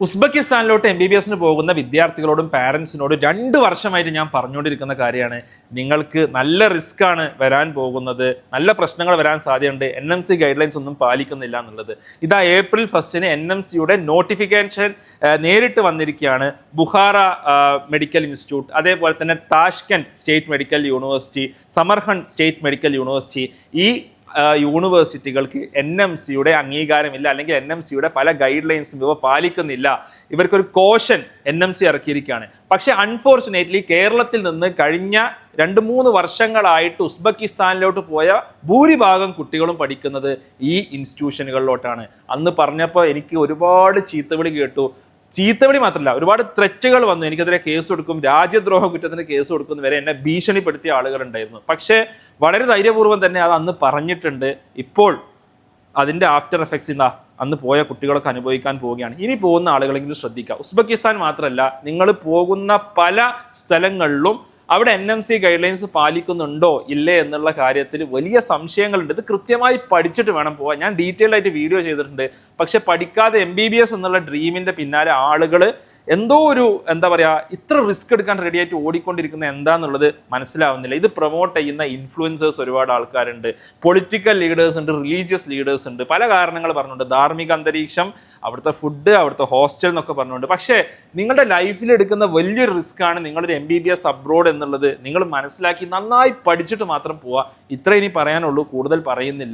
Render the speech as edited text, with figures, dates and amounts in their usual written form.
ഉസ്ബെക്കിസ്ഥാനിലോട്ട് MBBS പോകുന്ന വിദ്യാർത്ഥികളോടും പാരൻസിനോടും 2 വർഷമായിട്ട് ഞാൻ പറഞ്ഞുകൊണ്ടിരിക്കുന്ന കാര്യമാണ്, നിങ്ങൾക്ക് നല്ല റിസ്ക് ആണ് വരാൻ പോകുന്നത്, നല്ല പ്രശ്നങ്ങൾ വരാൻ സാധ്യതയുണ്ട്, NMC ഗൈഡ് ലൈൻസ് ഒന്നും പാലിക്കുന്നില്ല എന്നുള്ളത്. ഇതാ April 1 NMCയുടെ നോട്ടിഫിക്കേഷൻ നേരിട്ട് വന്നിരിക്കുകയാണ്. ബുഖാറ മെഡിക്കൽ ഇൻസ്റ്റിറ്റ്യൂട്ട്, അതേപോലെ തന്നെ Tashkent state medical university, Samarkand state medical university, ഈ യൂണിവേഴ്സിറ്റികൾക്ക് NMCയുടെ അംഗീകാരമില്ല, അല്ലെങ്കിൽ NMCയുടെ പല ഗൈഡ് ലൈൻസും ഇവ പാലിക്കുന്നില്ല. ഇവർക്കൊരു കോഷൻ NMC ഇറക്കിയിരിക്കുകയാണ്. പക്ഷെ അൺഫോർച്ചുനേറ്റ്ലി കേരളത്തിൽ നിന്ന് കഴിഞ്ഞ 2-3 വർഷങ്ങളായിട്ട് ഉസ്ബെക്കിസ്ഥാനിലോട്ട് പോയ ഭൂരിഭാഗം കുട്ടികളും പഠിക്കുന്നത് ഈ ഇൻസ്റ്റിറ്റ്യൂഷനുകളിലോട്ടാണ്. അന്ന് പറഞ്ഞപ്പോൾ എനിക്ക് ഒരുപാട് ചീത്തവിളി കേട്ടു. ചീത്തവിളി മാത്രമല്ല, ഒരുപാട് ത്രെറ്റുകൾ വന്നു. എനിക്കെതിരെ കേസ് കൊടുക്കും, രാജ്യദ്രോഹ കുറ്റത്തിന് കേസ് കൊടുക്കുന്ന വരെ എന്നെ ഭീഷണിപ്പെടുത്തിയ ആളുകളുണ്ടായിരുന്നു. പക്ഷേ വളരെ ധൈര്യപൂർവ്വം തന്നെ അത് അന്ന് പറഞ്ഞിട്ടുണ്ട്. ഇപ്പോൾ അതിൻ്റെ ആഫ്റ്റർ എഫക്ട്സ് അന്ന് പോയ കുട്ടികളൊക്കെ അനുഭവിക്കാൻ പോവുകയാണ്. ഇനി പോകുന്ന ആളുകളെങ്കിലും ശ്രദ്ധിക്കുക. ഉസ്ബെക്കിസ്ഥാൻ മാത്രമല്ല, നിങ്ങൾ പോകുന്ന പല സ്ഥലങ്ങളിലും അവിടെ NMC ഗൈഡ് ലൈൻസ് പാലിക്കുന്നുണ്ടോ ഇല്ലേ എന്നുള്ള കാര്യത്തിൽ വലിയ സംശയങ്ങളുണ്ട്. ഇത് കൃത്യമായി പഠിച്ചിട്ട് വേണം പോകാൻ. ഞാൻ ഡീറ്റെയിൽ ആയിട്ട് വീഡിയോ ചെയ്തിട്ടുണ്ട്. പക്ഷെ പഠിക്കാതെ MBBS എന്നുള്ള ഡ്രീമിൻ്റെ പിന്നാലെ ആളുകൾ എന്തോ ഒരു ഇത്ര റിസ്ക് എടുക്കാൻ റെഡി ആയിട്ട് ഓടിക്കൊണ്ടിരിക്കുന്ന എന്താന്നുള്ളത് മനസ്സിലാവുന്നില്ല. ഇത് പ്രൊമോട്ട് ചെയ്യുന്ന ഇൻഫ്ലുവൻസേഴ്സ് ഒരുപാട് ആൾക്കാരുണ്ട്, പൊളിറ്റിക്കൽ ലീഡേഴ്സ് ഉണ്ട്, റിലീജിയസ് ലീഡേഴ്സ് ഉണ്ട്, പല കാരണങ്ങൾ പറഞ്ഞുകൊണ്ട്, ധാർമ്മിക അന്തരീക്ഷം, അവിടുത്തെ ഫുഡ്, അവിടുത്തെ ഹോസ്റ്റൽ എന്നൊക്കെ പറഞ്ഞുകൊണ്ട്. പക്ഷേ നിങ്ങളുടെ ലൈഫിൽ എടുക്കുന്ന വലിയൊരു റിസ്ക് ആണ് നിങ്ങളൊരു MBBS അബ്രോഡ് എന്നുള്ളത് നിങ്ങൾ മനസ്സിലാക്കി നന്നായി പഠിച്ചിട്ട് മാത്രം പോവുക. ഇത്ര ഇനി പറയാനുള്ളൂ, കൂടുതൽ പറയുന്നില്ല.